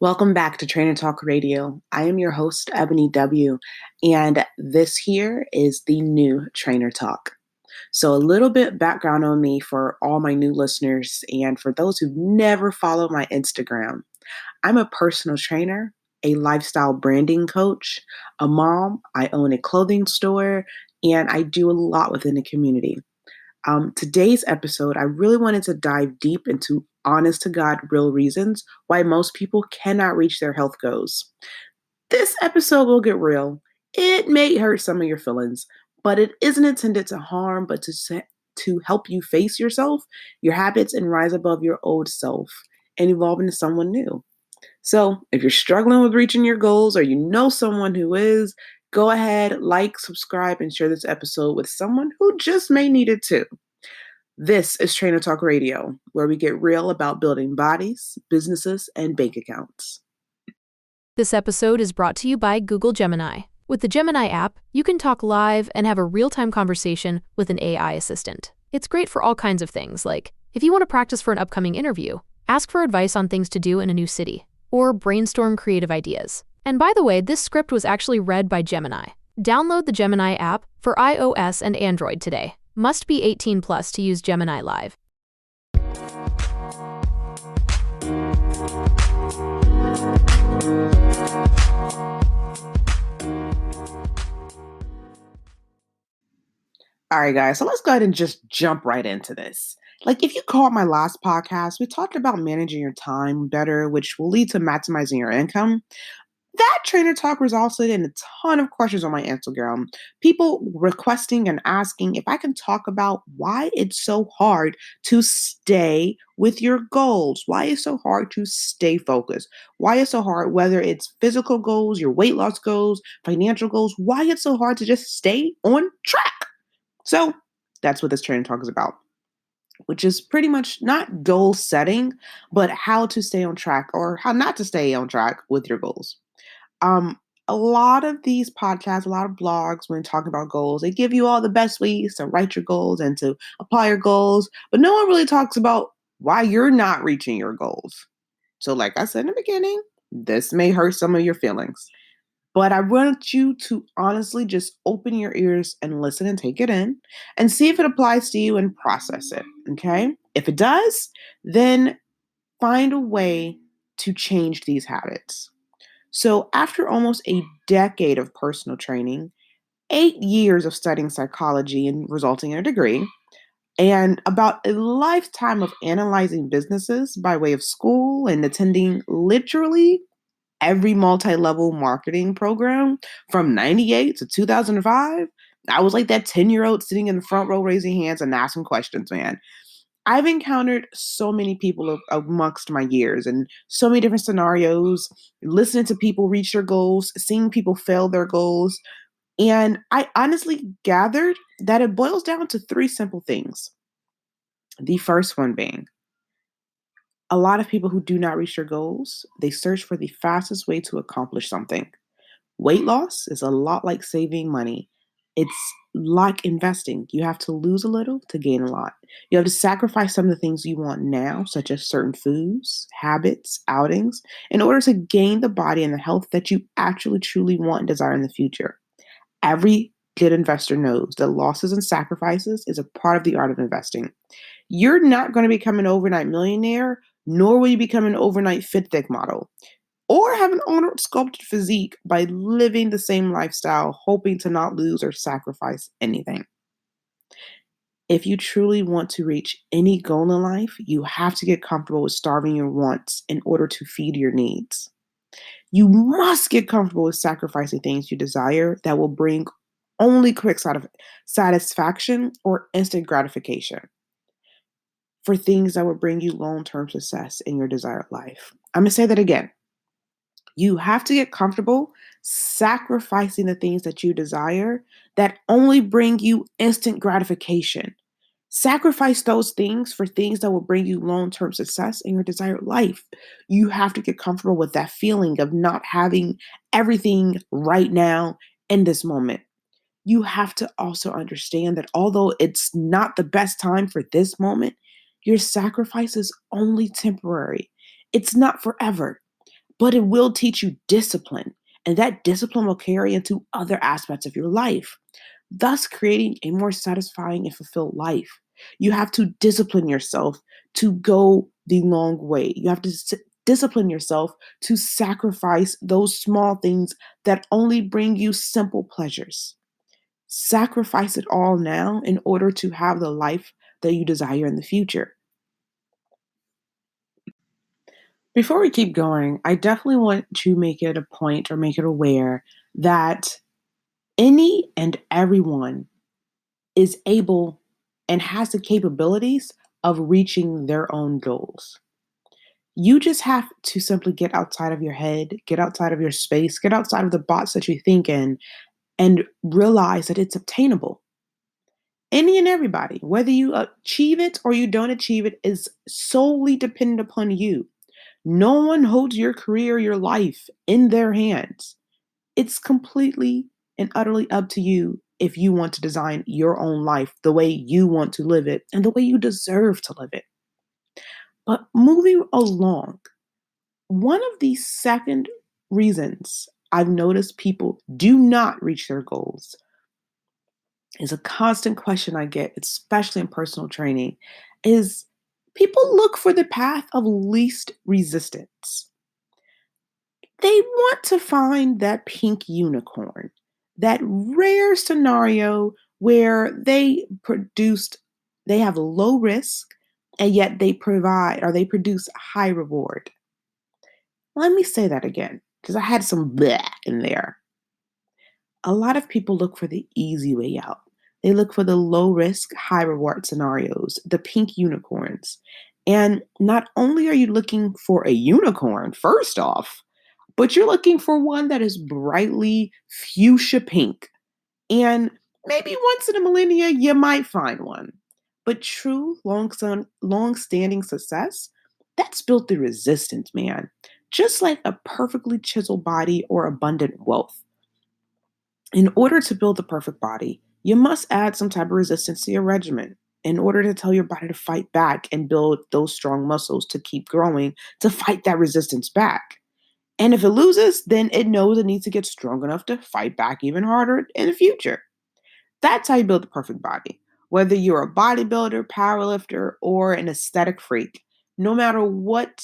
Welcome back to Trainer Talk Radio. I am your host, Ebony W., and this here is the new Trainer Talk. So, a little bit background on me for all my new listeners and for those who've never followed my Instagram. I'm a personal trainer, a lifestyle branding coach, a mom, I own a clothing store, and I do a lot within the community. Today's episode, I really wanted to dive deep into honest to God real reasons why most people cannot reach their health goals. This episode will get real. It may hurt some of your feelings, but it isn't intended to harm, but to help you face yourself, your habits, and rise above your old self and evolve into someone new. So, if you're struggling with reaching your goals or you know someone who is, go ahead, like, subscribe, and share this episode with someone who just may need it too. This is Trainer Talk Radio, where we get real about building bodies, businesses, and bank accounts. This episode is brought to you by Google Gemini. With the Gemini app, you can talk live and have a real-time conversation with an AI assistant. It's great for all kinds of things, like if you want to practice for an upcoming interview, ask for advice on things to do in a new city, or brainstorm creative ideas. And by the way, this script was actually read by Gemini. Download the Gemini app for iOS and Android today. Must be 18 plus to use Gemini Live. All right, guys, so let's go ahead and just jump right into this. Like, if you caught my last podcast, we talked about managing your time better, which will lead to maximizing your income. That trainer talk resulted in a ton of questions on my Instagram. People requesting and asking if I can talk about why it's so hard to stay with your goals. Why it's so hard to stay focused. Why it's so hard, whether it's physical goals, your weight loss goals, financial goals, why it's so hard to just stay on track. So that's what this trainer talk is about, which is pretty much not goal setting, but how to stay on track or how not to stay on track with your goals. Um, a lot of these podcasts, a lot of blogs, when talking about goals, they give you all the best ways to write your goals and to apply your goals, but no one really talks about why you're not reaching your goals. So, like I said in the beginning, this may hurt some of your feelings, but I want you to honestly just open your ears and listen and take it in and see if it applies to you and process it. Okay. If it does, then find a way to change these habits. So, after almost a decade of personal training, 8 years of studying psychology and resulting in a degree, and about a lifetime of analyzing businesses by way of school and attending literally every multi level marketing program from 98 to 2005, I was like that 10-year-old sitting in the front row raising hands and asking questions, man. I've encountered so many people amongst my years and so many different scenarios, listening to people reach their goals, seeing people fail their goals. And I honestly gathered that it boils down to three simple things. The first one being a lot of people who do not reach their goals, they search for the fastest way to accomplish something. Weight loss is a lot like saving money. It's like investing. You have to lose a little to gain a lot. You have to sacrifice some of the things you want now, such as certain foods, habits, outings, in order to gain the body and the health that you actually truly want and desire in the future. Every good investor knows that losses and sacrifices is a part of the art of investing. You're not going to become an overnight millionaire, nor will you become an overnight fit thick model or have an owner sculpted physique by living the same lifestyle, hoping to not lose or sacrifice anything. If you truly want to reach any goal in life, you have to get comfortable with starving your wants in order to feed your needs. You must get comfortable with sacrificing things you desire that will bring only quick satisfaction or instant gratification for things that will bring you long-term success in your desired life. I'm going to say that again. You have to get comfortable sacrificing the things that you desire that only bring you instant gratification. Sacrifice those things for things that will bring you long term success in your desired life. You have to get comfortable with that feeling of not having everything right now in this moment. You have to also understand that although it's not the best time for this moment, your sacrifice is only temporary. It's not forever. but it will teach you discipline. And that discipline will carry into other aspects of your life, thus creating a more satisfying and fulfilled life. You have to discipline yourself to go the long way. You have to discipline yourself to sacrifice those small things that only bring you simple pleasures. Sacrifice it all now in order to have the life that you desire in the future. Before we keep going, I definitely want to make it a point or make it aware that any and everyone is able and has the capabilities of reaching their own goals. You just have to simply get outside of your head, get outside of your space, get outside of the box that you think in, and realize that it's obtainable. Any and everybody, whether you achieve it or you don't achieve it, is solely dependent upon you. No one holds your career, your life in their hands. It's completely and utterly up to you if you want to design your own life the way you want to live it and the way you deserve to live it. But moving along, one of the second reasons I've noticed people do not reach their goals is a constant question I get, especially in personal training, is people look for the path of least resistance. They want to find that pink unicorn, that rare scenario where they have low risk and yet they produce high reward. Let me say that again because I had some bleh in there. A lot of people look for the easy way out. They look for the low risk, high reward scenarios, the pink unicorns. And not only are you looking for a unicorn, first off, but you're looking for one that is brightly fuchsia pink. And maybe once in a millennia, you might find one. But true long-standing success, that's built through resistance, man. Just like a perfectly chiseled body or abundant wealth. In order to build the perfect body, you must add some type of resistance to your regimen in order to tell your body to fight back and build those strong muscles to keep growing to fight that resistance back. And if it loses, then it knows it needs to get strong enough to fight back even harder in the future. That's how you build the perfect body. Whether you're a bodybuilder, powerlifter, or an aesthetic freak, no matter what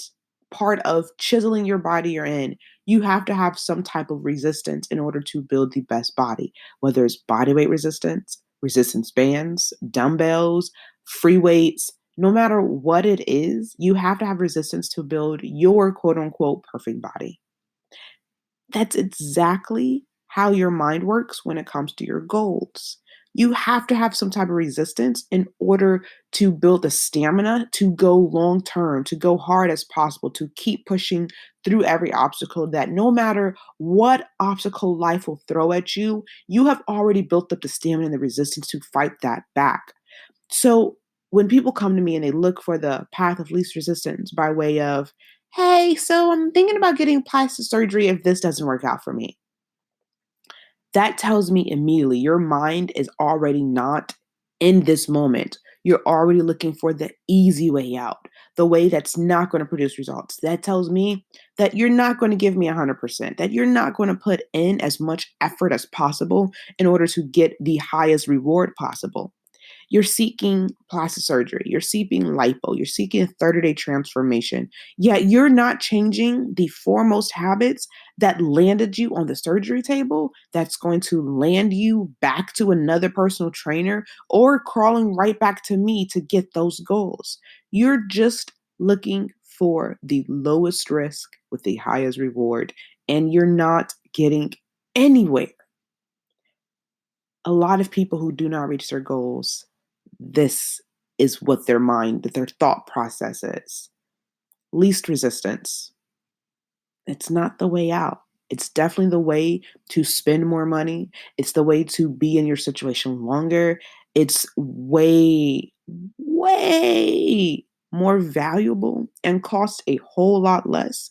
part of chiseling your body you're in, you have to have some type of resistance in order to build the best body. Whether it's body weight resistance, resistance bands, dumbbells, free weights, no matter what it is, you have to have resistance to build your quote unquote perfect body. That's exactly how your mind works when it comes to your goals. You have to have some type of resistance in order to build the stamina to go long term, to go hard as possible, to keep pushing through every obstacle that no matter what obstacle life will throw at you, you have already built up the stamina and the resistance to fight that back. So when people come to me and they look for the path of least resistance by way of, hey, so I'm thinking about getting plastic surgery if this doesn't work out for me. That tells me immediately your mind is already not in this moment. You're already looking for the easy way out, the way that's not going to produce results. That tells me that you're not going to give me 100%, that you're not going to put in as much effort as possible in order to get the highest reward possible. You're seeking plastic surgery, you're seeking lipo, you're seeking a 30-day transformation, yet you're not changing the foremost habits that landed you on the surgery table, that's going to land you back to another personal trainer or crawling right back to me to get those goals. You're just looking for the lowest risk with the highest reward, and you're not getting anywhere. A lot of people who do not reach their goals, this is what their thought process is. Least resistance. It's not the way out. It's definitely the way to spend more money. It's the way to be in your situation longer. It's way, way more valuable and costs a whole lot less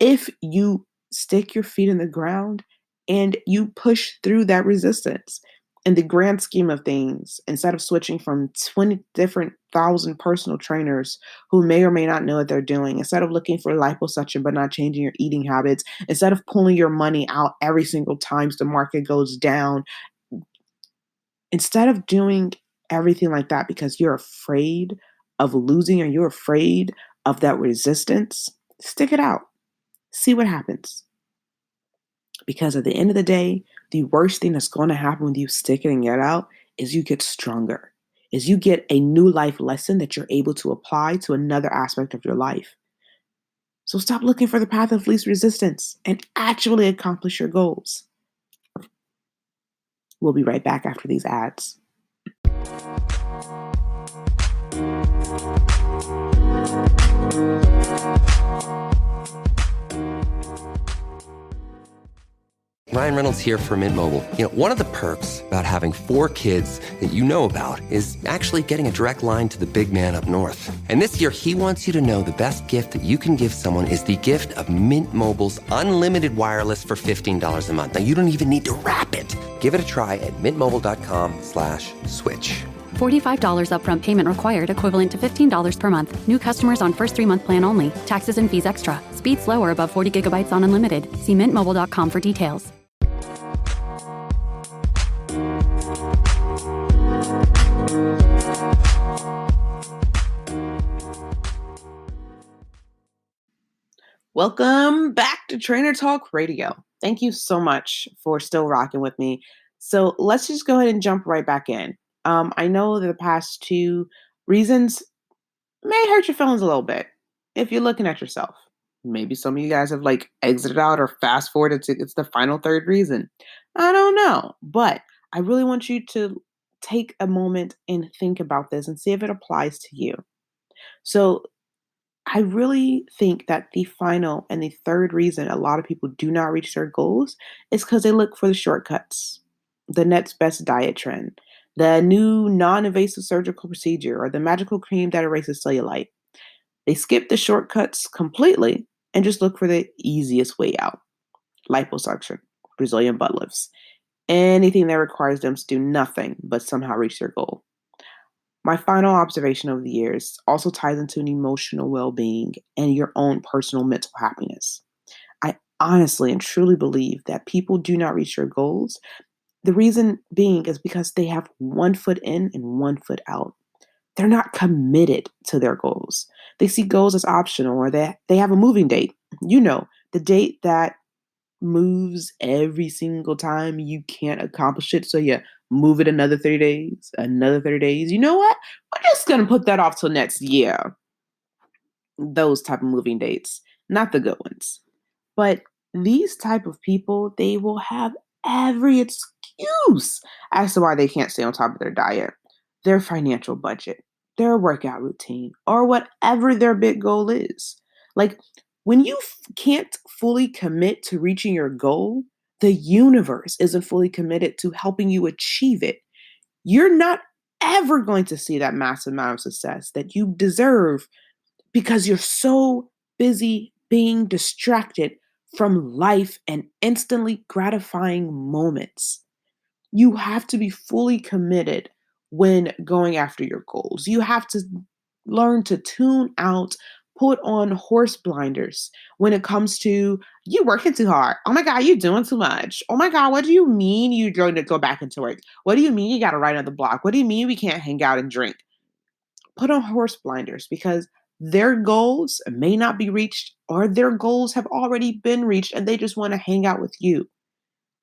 if you stick your feet in the ground and you push through that resistance. In the grand scheme of things, instead of switching from 20 different thousand personal trainers who may or may not know what they're doing, instead of looking for liposuction but not changing your eating habits, instead of pulling your money out every single time the market goes down, instead of doing everything like that because you're afraid of losing or you're afraid of that resistance, stick it out. See what happens. Because at the end of the day, the worst thing that's going to happen when you stick it and get out is you get stronger, is you get a new life lesson that you're able to apply to another aspect of your life. So stop looking for the path of least resistance and actually accomplish your goals. We'll be right back after these ads. Ryan Reynolds here for Mint Mobile. You know, one of the perks about having 4 kids that you know about is actually getting a direct line to the big man up north. And this year, he wants you to know the best gift that you can give someone is the gift of Mint Mobile's unlimited wireless for $15 a month. Now, you don't even need to wrap it. Give it a try at mintmobile.com/switch. $45 upfront payment required, equivalent to $15 per month. New customers on first 3-month plan only. Taxes and fees extra. Speed slower above 40 gigabytes on unlimited. See mintmobile.com for details. Welcome back to Trainer Talk Radio. Thank you so much for still rocking with me. So let's just go ahead and jump right back in. I know that the past 2 reasons may hurt your feelings a little bit if you're looking at yourself. Maybe some of you guys have exited out or fast forwarded to it's the final 3rd reason. I don't know, but I really want you to take a moment and think about this and see if it applies to you. So I really think that the final and the 3rd reason a lot of people do not reach their goals is because they look for the shortcuts, the next best diet trend, the new non-invasive surgical procedure, or the magical cream that erases cellulite. They skip the shortcuts completely and just look for the easiest way out. Liposuction, Brazilian butt lifts, anything that requires them to do nothing but somehow reach their goal. My final observation over the years also ties into an emotional well-being and your own personal mental happiness. I honestly and truly believe that people do not reach their goals. The reason being is because they have one foot in and one foot out. They're not committed to their goals. They see goals as optional, or they have a moving date. You know, the date that moves every single time you can't accomplish it. So you move it another 30 days, another 30 days. You know what? We're just going to put that off till next year. Those type of moving dates, not the good ones. But these type of people, they will have every excuse as to why they can't stay on top of their diet, their financial budget, their workout routine, or whatever their big goal is. When you can't fully commit to reaching your goal, the universe isn't fully committed to helping you achieve it. You're not ever going to see that massive amount of success that you deserve because you're so busy being distracted from life and instantly gratifying moments. You have to be fully committed when going after your goals. You have to learn to tune out, put on horse blinders when it comes to you working too hard. Oh my God, you're doing too much. Oh my God, what do you mean you're going to go back into work? What do you mean you got to write on the block? What do you mean we can't hang out and drink? Put on horse blinders because their goals may not be reached, or their goals have already been reached and they just want to hang out with you.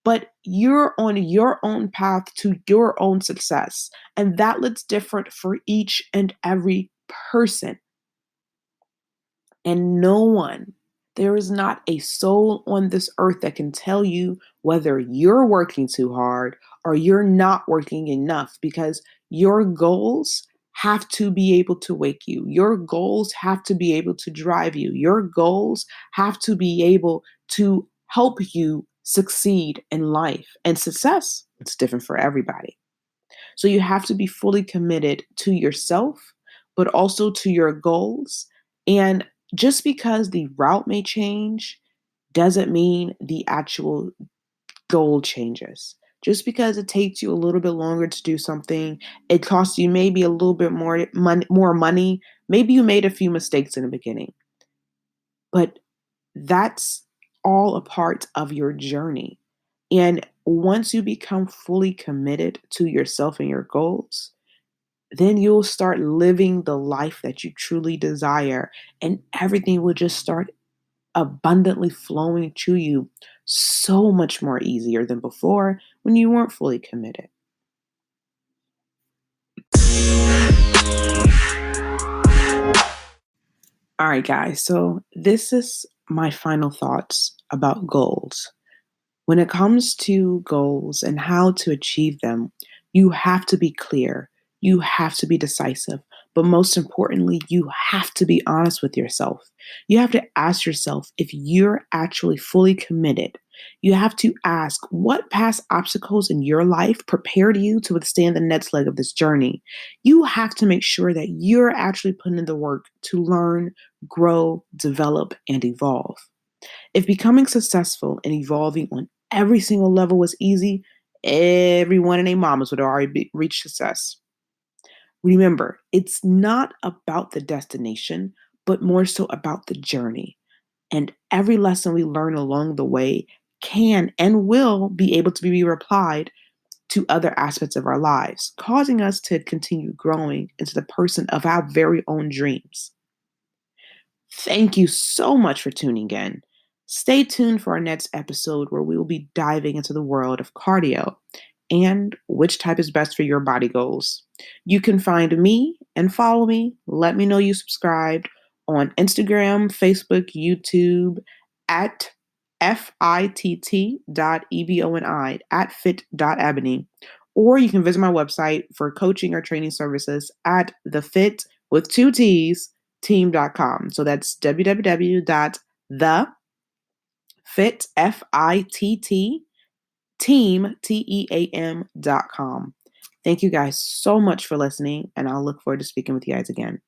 But you're on your own path to your own success. And that looks different for each and every person. And no one, there is not a soul on this earth that can tell you whether you're working too hard or you're not working enough, because your goals have to be able to wake you. Your goals have to be able to drive you. Your goals have to be able to help you succeed in life. And success, it's different for everybody. So you have to be fully committed to yourself, but also to your goals. And just because the route may change doesn't mean the actual goal changes. Just because it takes you a little bit longer to do something, it costs you maybe a little bit more money. Maybe you made a few mistakes in the beginning, but that's all a part of your journey. And once you become fully committed to yourself and your goals, then you'll start living the life that you truly desire, and everything will just start abundantly flowing to you so much more easier than before when you weren't fully committed. All right, guys, so this is my final thoughts about goals. When it comes to goals and how to achieve them, you have to be clear. You have to be decisive. But most importantly, you have to be honest with yourself. You have to ask yourself if you're actually fully committed. You have to ask what past obstacles in your life prepared you to withstand the next leg of this journey. You have to make sure that you're actually putting in the work to learn, grow, develop, and evolve. If becoming successful and evolving on every single level was easy, everyone and their mamas would already reach success. Remember, it's not about the destination, but more so about the journey. And every lesson we learn along the way can and will be able to be applied to other aspects of our lives, causing us to continue growing into the person of our very own dreams. Thank you so much for tuning in. Stay tuned for our next episode where we will be diving into the world of cardio and which type is best for your body goals. You can find me and follow me. Let me know you subscribed on Instagram, Facebook, YouTube at fitt.eboni at fit.ebony. Or you can visit my website for coaching or training services at the fit with two T's team.com. So that's www.thefitteam.com. Thank you guys so much for listening, and I'll look forward to speaking with you guys again.